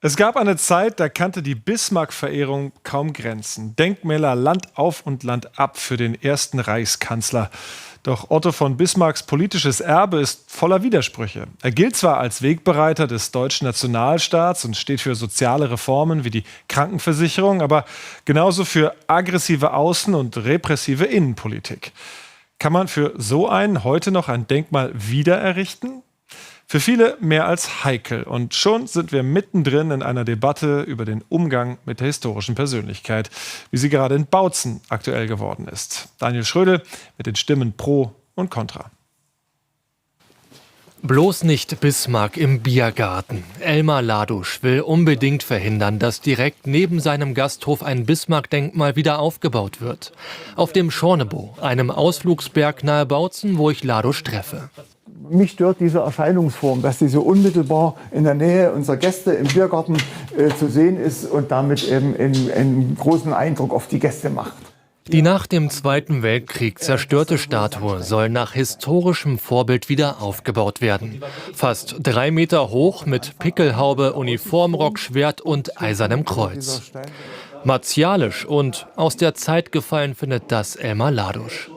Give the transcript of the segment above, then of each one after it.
Es gab eine Zeit, da kannte die Bismarck-Verehrung kaum Grenzen. Denkmäler Land auf und Land ab für den ersten Reichskanzler. Doch Otto von Bismarcks politisches Erbe ist voller Widersprüche. Er gilt zwar als Wegbereiter des deutschen Nationalstaats und steht für soziale Reformen wie die Krankenversicherung, aber genauso für aggressive Außen- und repressive Innenpolitik. Kann man für so einen heute noch ein Denkmal wiedererrichten? Für viele mehr als heikel. Und schon sind wir mittendrin in einer Debatte über den Umgang mit der historischen Persönlichkeit, wie sie gerade in Bautzen aktuell geworden ist. Daniel Schrödel mit den Stimmen pro und contra. Bloß nicht Bismarck im Biergarten. Elmar Ladusch will unbedingt verhindern, dass direkt neben seinem Gasthof ein Bismarck-Denkmal wieder aufgebaut wird. Auf dem Schornebow, einem Ausflugsberg nahe Bautzen, wo ich Ladusch treffe. Mich stört diese Erscheinungsform, dass die so unmittelbar in der Nähe unserer Gäste im Biergarten zu sehen ist und damit eben einen großen Eindruck auf die Gäste macht. Die nach dem Zweiten Weltkrieg zerstörte Statue soll nach historischem Vorbild wieder aufgebaut werden. Fast 3 Meter hoch mit Pickelhaube, Uniformrock, Schwert und eisernem Kreuz. Martialisch und aus der Zeit gefallen findet das Elmar Ladusch.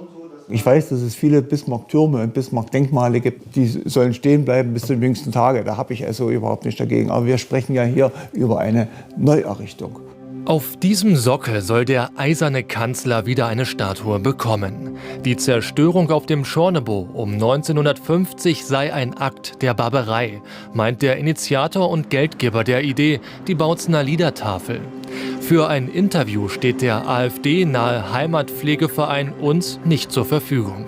Ich weiß, dass es viele Bismarck-Türme und Bismarck-Denkmale gibt, die sollen stehen bleiben bis zum jüngsten Tage. Da habe ich also überhaupt nicht dagegen. Aber wir sprechen ja hier über eine Neuerrichtung. Auf diesem Sockel soll der eiserne Kanzler wieder eine Statue bekommen. Die Zerstörung auf dem Schornebow um 1950 sei ein Akt der Barbarei, meint der Initiator und Geldgeber der Idee, die Bautzener Liedertafel. Für ein Interview steht der AfD-nahe Heimatpflegeverein uns nicht zur Verfügung.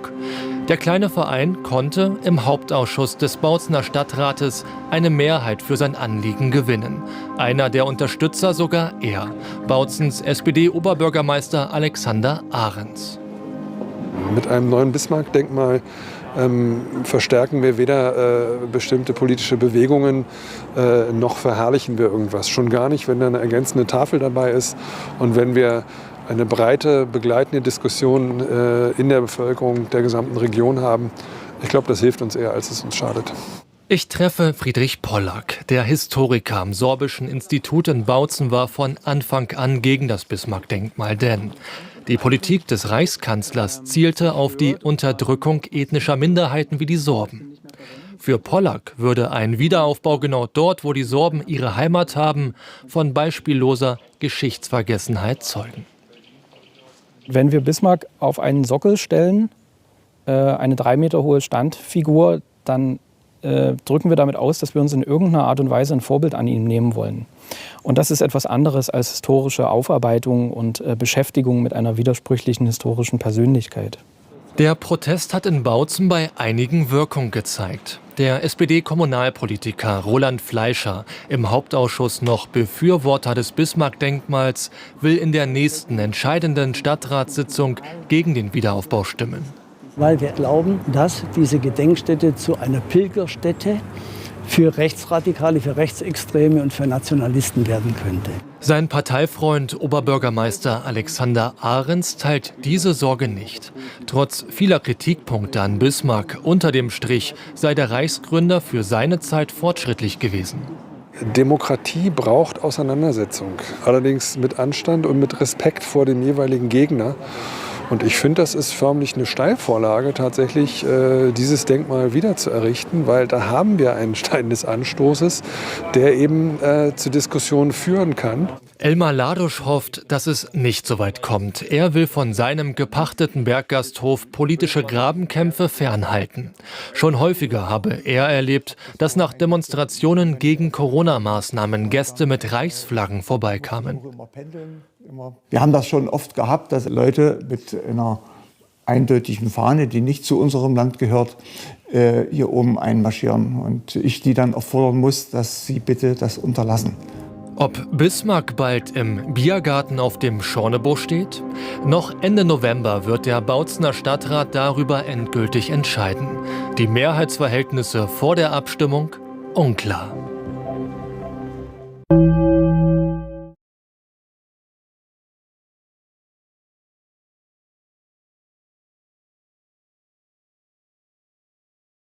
Der kleine Verein konnte im Hauptausschuss des Bautzener Stadtrates eine Mehrheit für sein Anliegen gewinnen. Einer der Unterstützer sogar er, Bautzens SPD-Oberbürgermeister Alexander Ahrens. Mit einem neuen Bismarck-Denkmal verstärken wir weder bestimmte politische Bewegungen noch verherrlichen wir irgendwas. Schon gar nicht, wenn da eine ergänzende Tafel dabei ist und wenn wir eine breite, begleitende Diskussion in der Bevölkerung der gesamten Region haben. Ich glaube, das hilft uns eher, als es uns schadet. Ich treffe Friedrich Pollack. Der Historiker am Sorbischen Institut in Bautzen war von Anfang an gegen das Bismarck-Denkmal, denn die Politik des Reichskanzlers zielte auf die Unterdrückung ethnischer Minderheiten wie die Sorben. Für Pollack würde ein Wiederaufbau genau dort, wo die Sorben ihre Heimat haben, von beispielloser Geschichtsvergessenheit zeugen. Wenn wir Bismarck auf einen Sockel stellen, eine 3 Meter hohe Standfigur, dann drücken wir damit aus, dass wir uns in irgendeiner Art und Weise ein Vorbild an ihm nehmen wollen. Und das ist etwas anderes als historische Aufarbeitung und Beschäftigung mit einer widersprüchlichen historischen Persönlichkeit. Der Protest hat in Bautzen bei einigen Wirkung gezeigt. Der SPD-Kommunalpolitiker Roland Fleischer, im Hauptausschuss noch Befürworter des Bismarck-Denkmals, will in der nächsten entscheidenden Stadtratssitzung gegen den Wiederaufbau stimmen. Weil wir glauben, dass diese Gedenkstätte zu einer Pilgerstätte für Rechtsradikale, für Rechtsextreme und für Nationalisten werden könnte. Sein Parteifreund Oberbürgermeister Alexander Ahrens teilt diese Sorge nicht. Trotz vieler Kritikpunkte an Bismarck unter dem Strich sei der Reichsgründer für seine Zeit fortschrittlich gewesen. Demokratie braucht Auseinandersetzung, allerdings mit Anstand und mit Respekt vor dem jeweiligen Gegner. Und ich finde, das ist förmlich eine Steilvorlage, tatsächlich dieses Denkmal wieder zu errichten, weil da haben wir einen Stein des Anstoßes, der eben zu Diskussionen führen kann. Elmar Ladusch hofft, dass es nicht so weit kommt. Er will von seinem gepachteten Berggasthof politische Grabenkämpfe fernhalten. Schon häufiger habe er erlebt, dass nach Demonstrationen gegen Corona-Maßnahmen Gäste mit Reichsflaggen vorbeikamen. Wir haben das schon oft gehabt, dass Leute mit einer eindeutigen Fahne, die nicht zu unserem Land gehört, hier oben einmarschieren. Und ich die dann auffordern muss, dass sie bitte das unterlassen. Ob Bismarck bald im Biergarten auf dem Schornebow steht? Noch Ende November wird der Bautzener Stadtrat darüber endgültig entscheiden. Die Mehrheitsverhältnisse vor der Abstimmung unklar.